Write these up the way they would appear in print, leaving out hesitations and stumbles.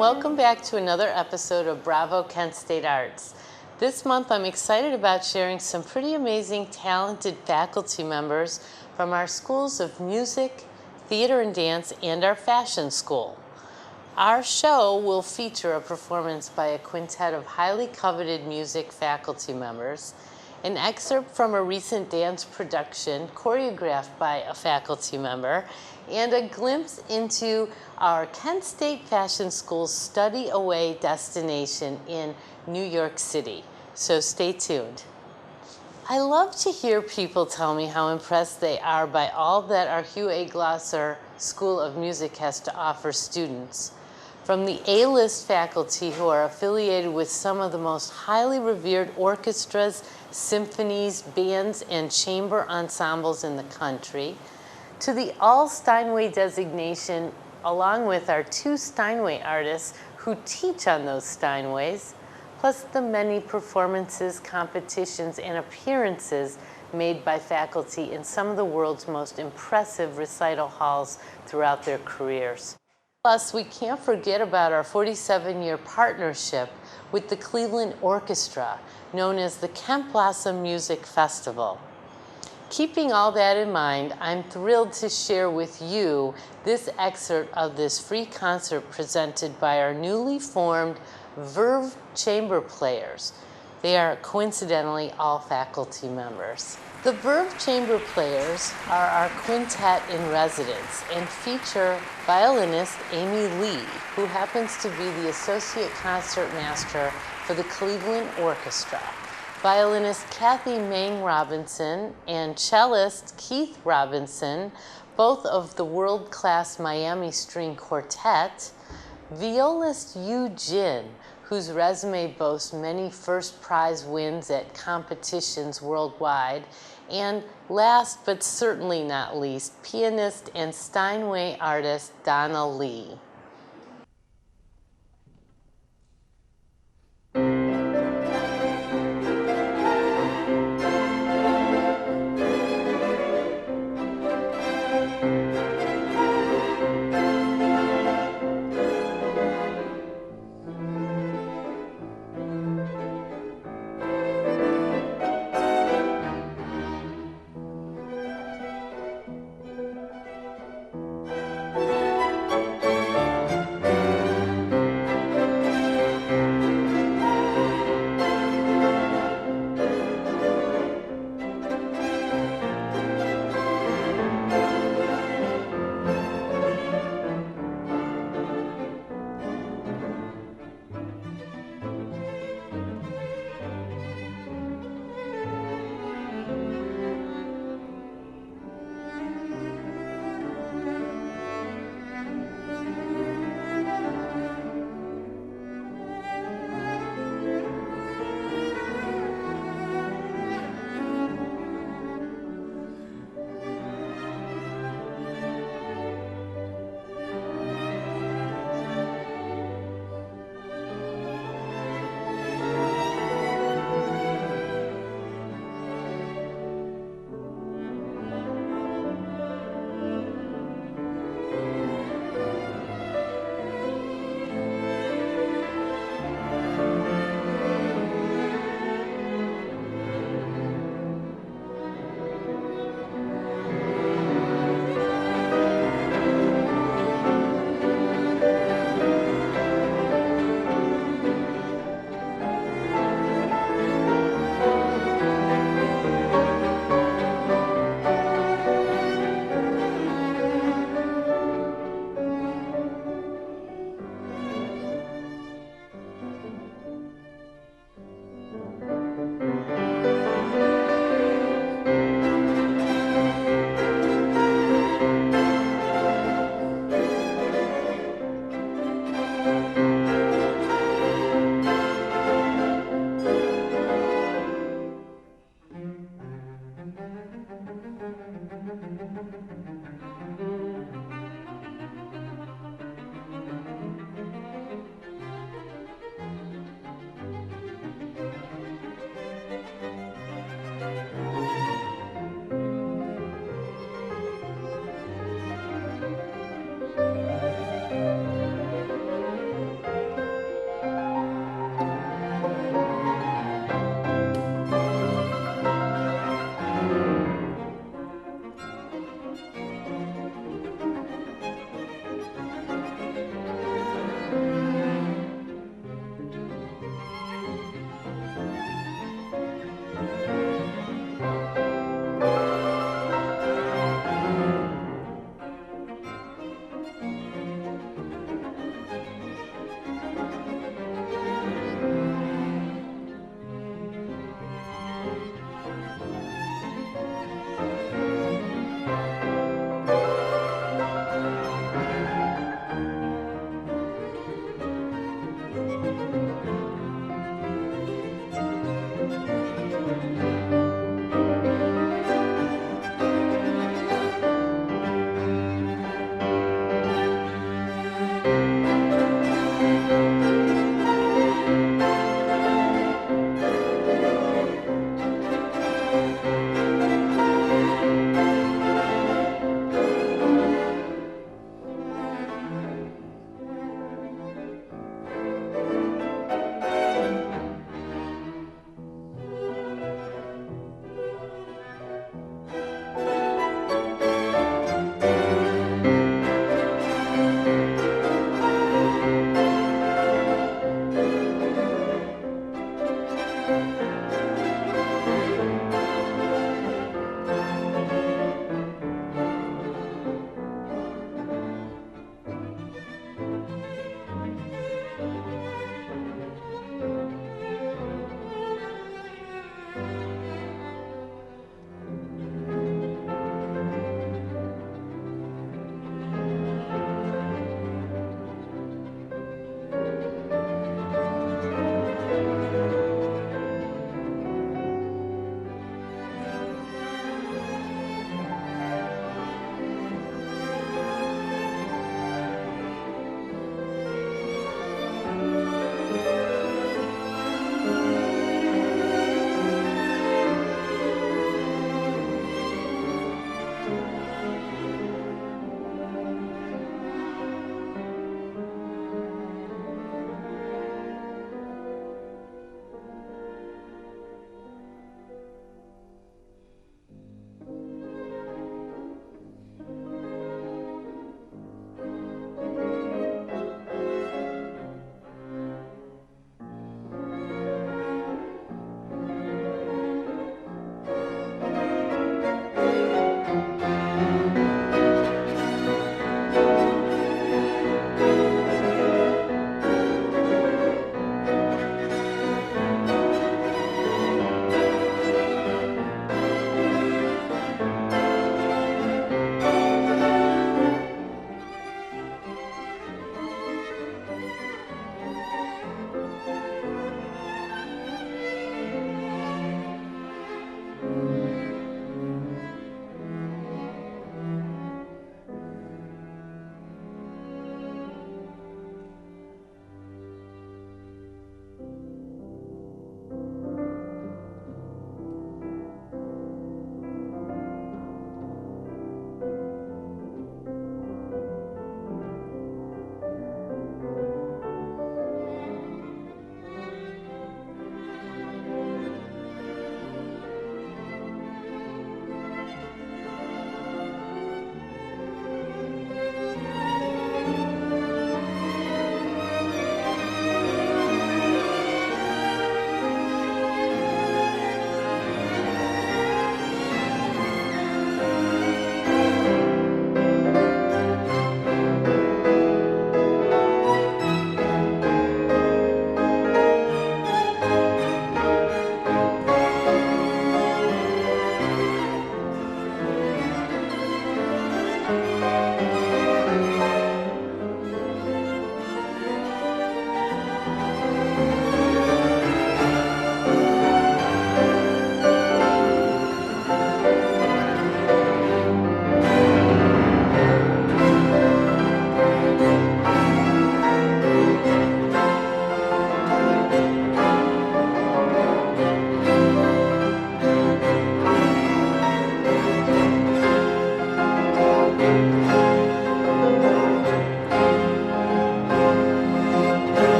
welcome back to another episode of Bravo Kent State Arts. This month I'm excited about sharing some pretty amazing, talented faculty members from our schools of music, theater and dance, and our fashion school. Our show will feature a performance by a quintet of highly coveted music faculty members, an excerpt from a recent dance production choreographed by a faculty member, and a glimpse into our Kent State Fashion School's study away destination in New York City. So stay tuned. I love to hear people tell me how impressed they are by all that our Hugh A. Glosser School of Music has to offer students. From the A-list faculty who are affiliated with some of the most highly revered orchestras, symphonies, bands, and chamber ensembles in the country, to the all Steinway designation, along with our 2 Steinway artists who teach on those Steinways, plus the many performances, competitions, and appearances made by faculty in some of the world's most impressive recital halls throughout their careers. Plus, we can't forget about our 47-year partnership with the Cleveland Orchestra, known as the Kent Blossom Music Festival. Keeping all that in mind, I'm thrilled to share with you this excerpt of this free concert presented by our newly formed Verve Chamber Players. They are coincidentally all faculty members. The Verve Chamber Players are our quintet in residence and feature violinist Amy Lee, who happens to be the Associate Concertmaster for the Cleveland Orchestra, violinist Kathy Mang Robinson, and cellist Keith Robinson, both of the world-class Miami String Quartet, violist Yu Jin, whose resume boasts many first prize wins at competitions worldwide, and last but certainly not least, pianist and Steinway artist Donna Lee.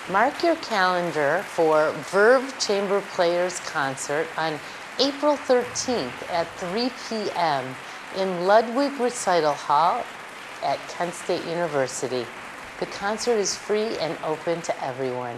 Mark your calendar for Verve Chamber Players Concert on April 13th at 3 p.m. in Ludwig Recital Hall at Kent State University. The concert is free and open to everyone.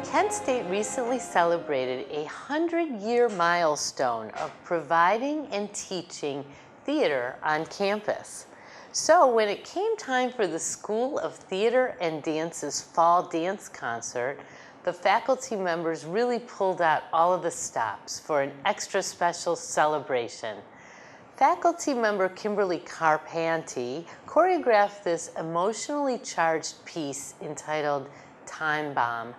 Kent State recently celebrated a 100-year milestone of providing and teaching theater on campus. So when it came time for the School of Theater and Dance's fall dance concert, the faculty members really pulled out all of the stops for an extra special celebration. Faculty member Kimberly Carpanti choreographed this emotionally charged piece entitled Time Bomb.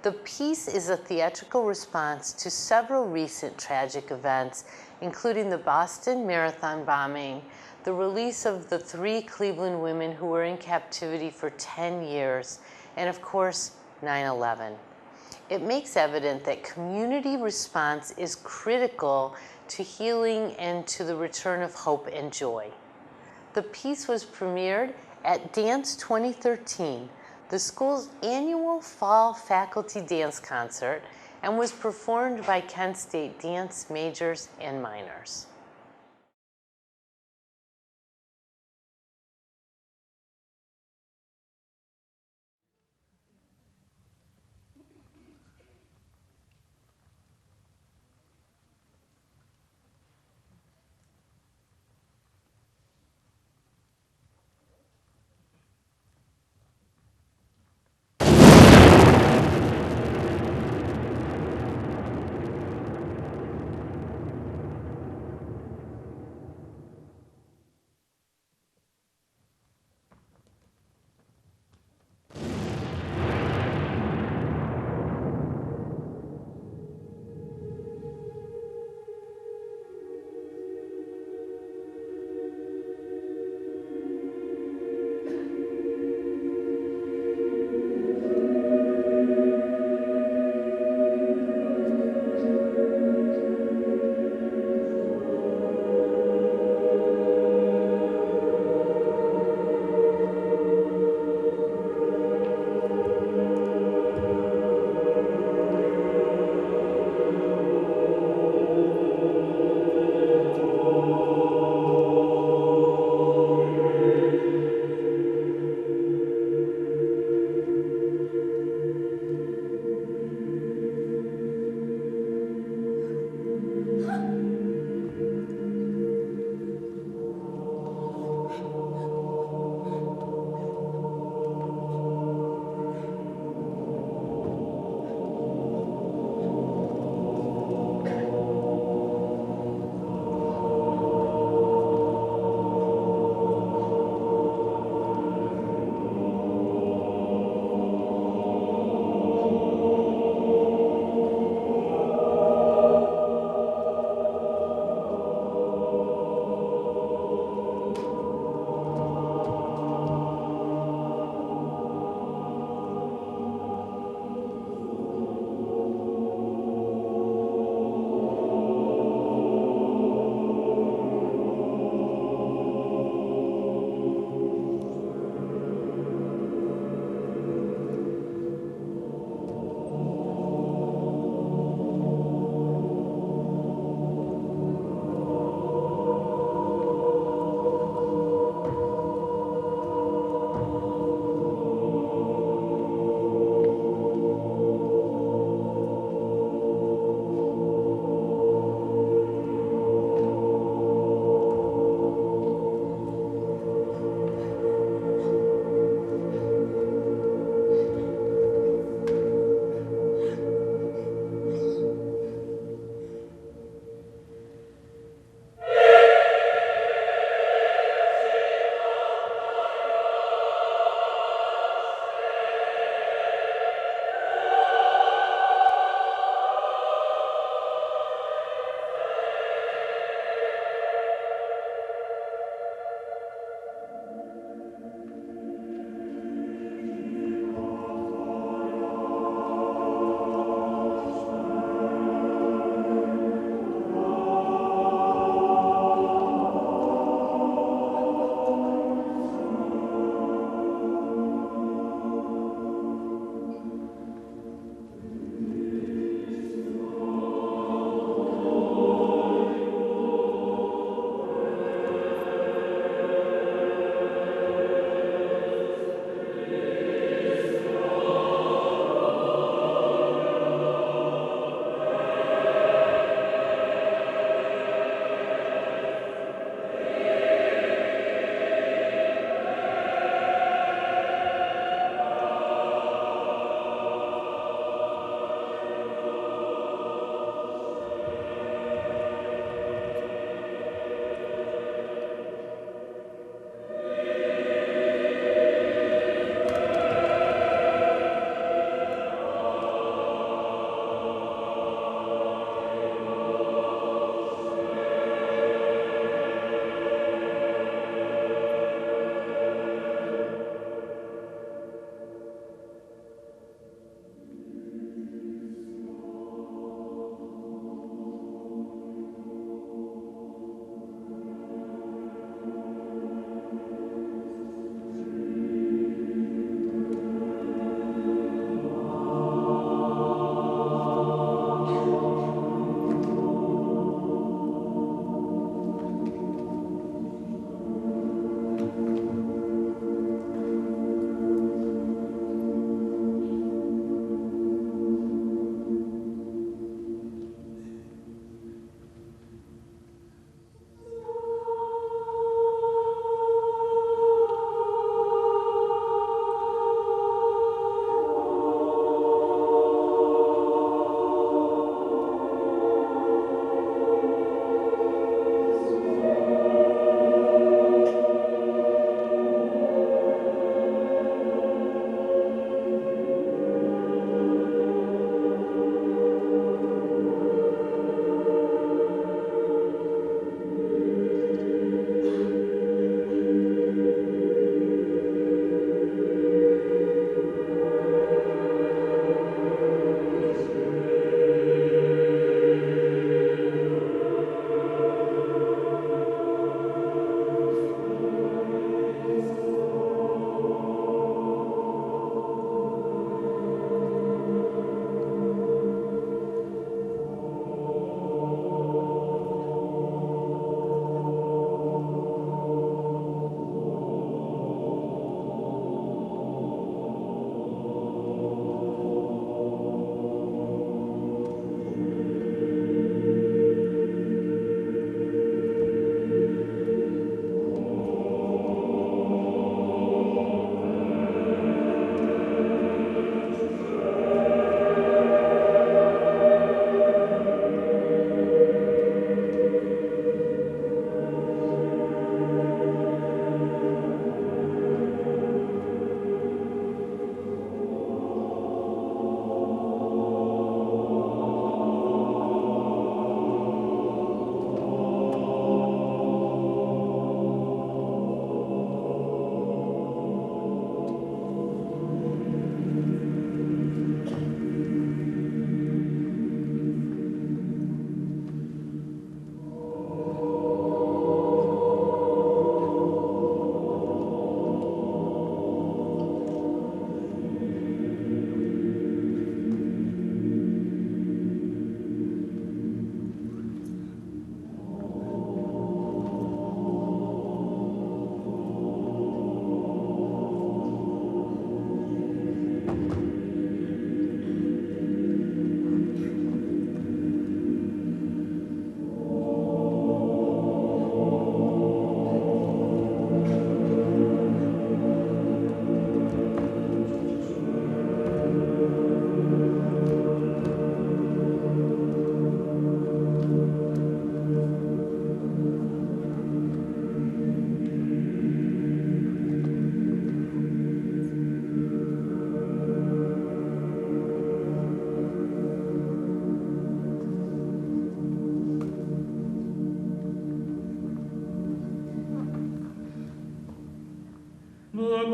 The piece is a theatrical response to several recent tragic events, including the Boston Marathon bombing, the release of the 3 Cleveland women who were in captivity for 10 years, and of course, 9/11. It makes evident that community response is critical to healing and to the return of hope and joy. The piece was premiered at Dance 2013, the school's annual fall faculty dance concert, and was performed by Kent State dance majors and minors.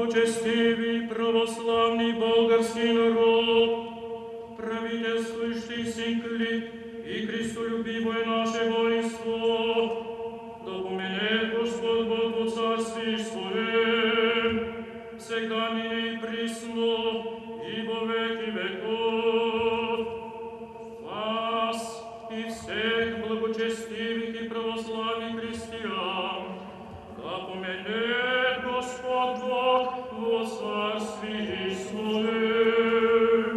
Благочестивый православный болгарский народ, правительствующий синкли и крестолюбивое наше воинство, да поменет Господь Бог во царстве своем, всегда ныне и присно, и во веки веков. Вас и всех благочестивых и православных христиан, да поменет Господь Бог во царстве своем,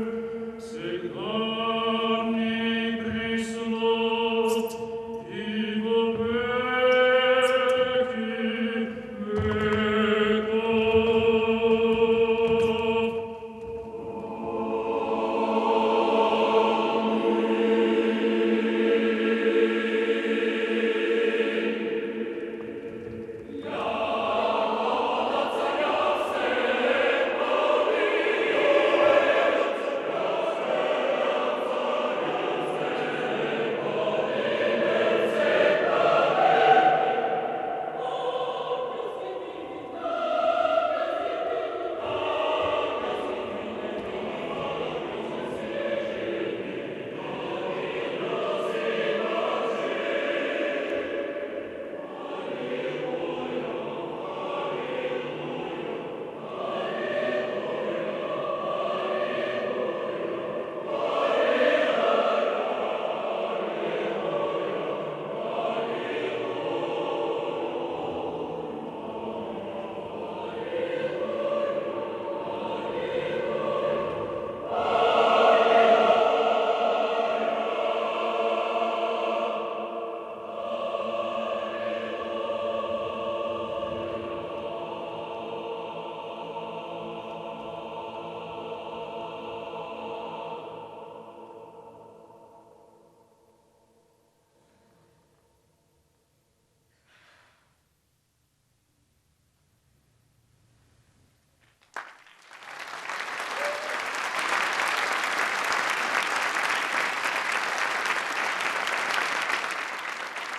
всегда ныне и присно, и во веки веков.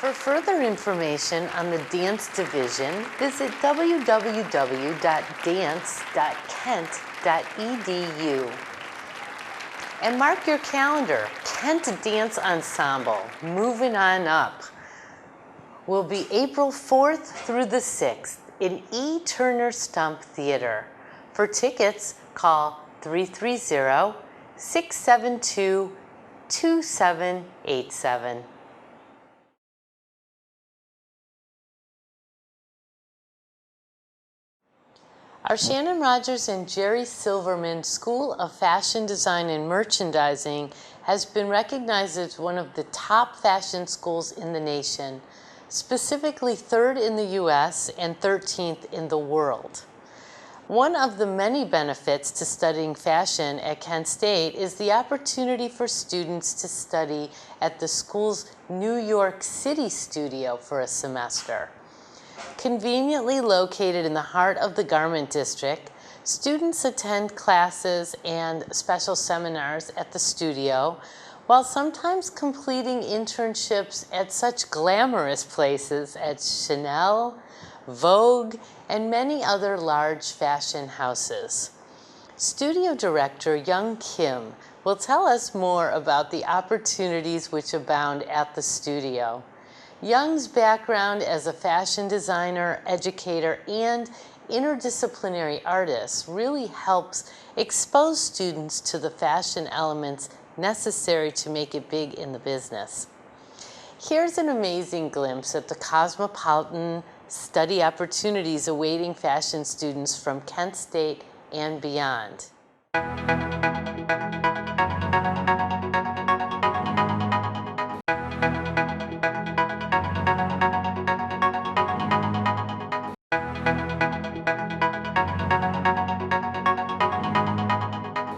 For further information on the dance division, visit www.dance.kent.edu. And mark your calendar, Kent Dance Ensemble, moving on up, will be April 4th through the 6th in E. Turner Stump Theater. For tickets, call 330-672-2787. Our Shannon Rogers and Jerry Silverman School of Fashion Design and Merchandising has been recognized as one of the top fashion schools in the nation, specifically 3rd in the US and 13th in the world. One of the many benefits to studying fashion at Kent State is the opportunity for students to study at the school's New York City studio for a semester. Conveniently located in the heart of the Garment District, students attend classes and special seminars at the studio, while sometimes completing internships at such glamorous places as Chanel, Vogue, and many other large fashion houses. Studio Director Young Kim will tell us more about the opportunities which abound at the studio. Young's background as a fashion designer, educator, and interdisciplinary artist really helps expose students to the fashion elements necessary to make it big in the business. Here's an amazing glimpse at the cosmopolitan study opportunities awaiting fashion students from Kent State and beyond.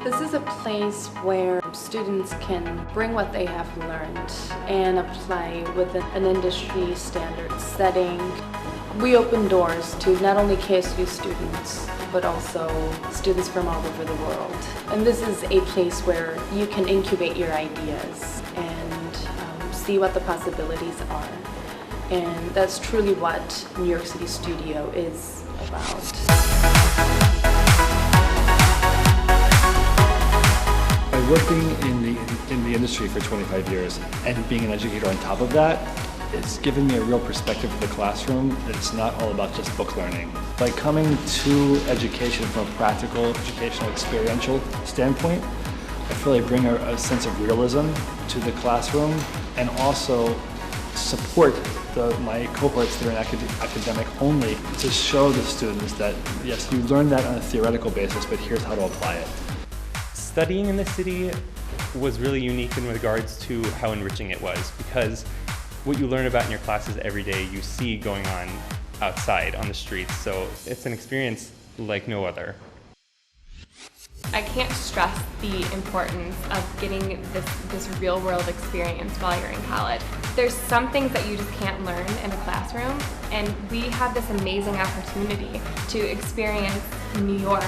This is a place where students can bring what they have learned and apply within an industry standard setting. We open doors to not only KSU students, but also students from all over the world. And this is a place where you can incubate your ideas and see what the possibilities are. And that's truly what New York City Studio is about. working in the industry for 25 years and being an educator on top of that, it's given me a real perspective of the classroom that it's not all about just book learning. By coming to education from a practical, educational, experiential standpoint, I feel I bring a sense of realism to the classroom and also support my cohorts that are academic only to show the students that, yes, you learn that on a theoretical basis, but here's how to apply it. Studying in the city was really unique in regards to how enriching it was, because what you learn about in your classes every day you see going on outside on the streets, so it's an experience like no other. I can't stress the importance of getting this real-world experience while you're in college. There's some things that you just can't learn in a classroom, and we have this amazing opportunity to experience New York,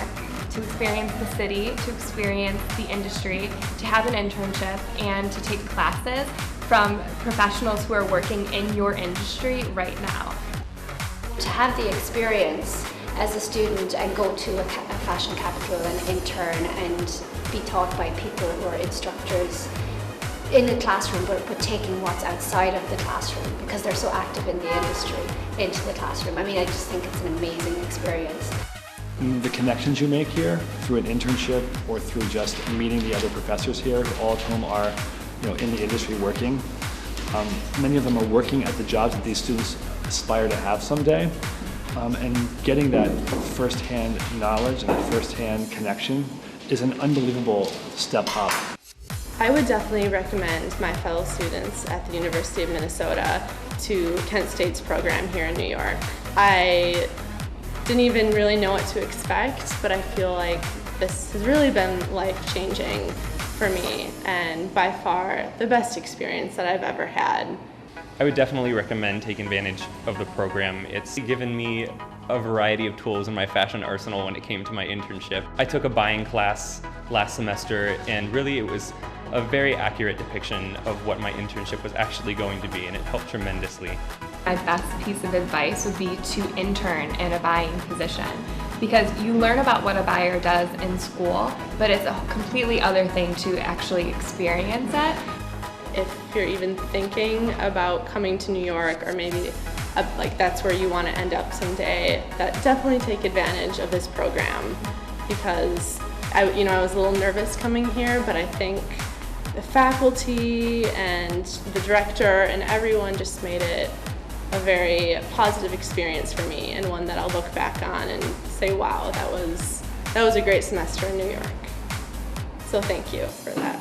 to experience the city, to experience the industry, to have an internship, and to take classes from professionals who are working in your industry right now. To have the experience as a student and go to a fashion capital and intern and be taught by people who are instructors in the classroom, but taking what's outside of the classroom because they're so active in the industry into the classroom. I mean, I just think it's an amazing experience. The connections you make here through an internship or through just meeting the other professors here, all of whom are in the industry working. Many of them are working at the jobs that these students aspire to have someday. And getting that first-hand knowledge and that first-hand connection is an unbelievable step up. I would definitely recommend my fellow students at the University of Minnesota to Kent State's program here in New York. I didn't even really know what to expect, but I feel like this has really been life-changing for me and by far the best experience that I've ever had. I would definitely recommend taking advantage of the program. It's given me a variety of tools in my fashion arsenal when it came to my internship. I took a buying class last semester, and really it was a very accurate depiction of what my internship was actually going to be, and it helped tremendously. My best piece of advice would be to intern in a buying position, because you learn about what a buyer does in school, but it's a completely other thing to actually experience it. If you're even thinking about coming to New York, or maybe like that's where you want to end up someday, that definitely take advantage of this program, because I was a little nervous coming here, but I think the faculty and the director and everyone just made it a very positive experience for me, and one that I'll look back on and say, wow, that was a great semester in New York. So thank you for that.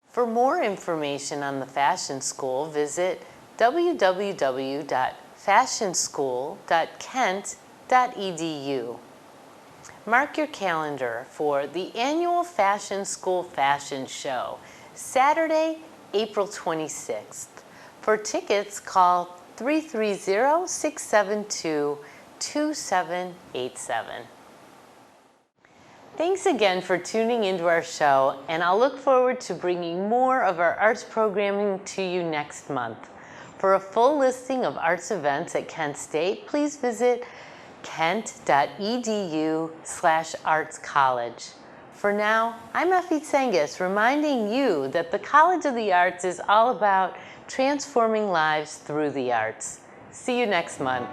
For more information on the Fashion School, visit www.fashionschool.kent.edu. Mark your calendar for the annual Fashion School Fashion Show, Saturday, April 26th. For tickets, call 330-672-2787. Thanks again for tuning into our show, and I'll look forward to bringing more of our arts programming to you next month. For a full listing of arts events at Kent State, please visit kent.edu/artscollege. For now, I'm Effie Tsengas, reminding you that the College of the Arts is all about transforming lives through the arts. See you next month.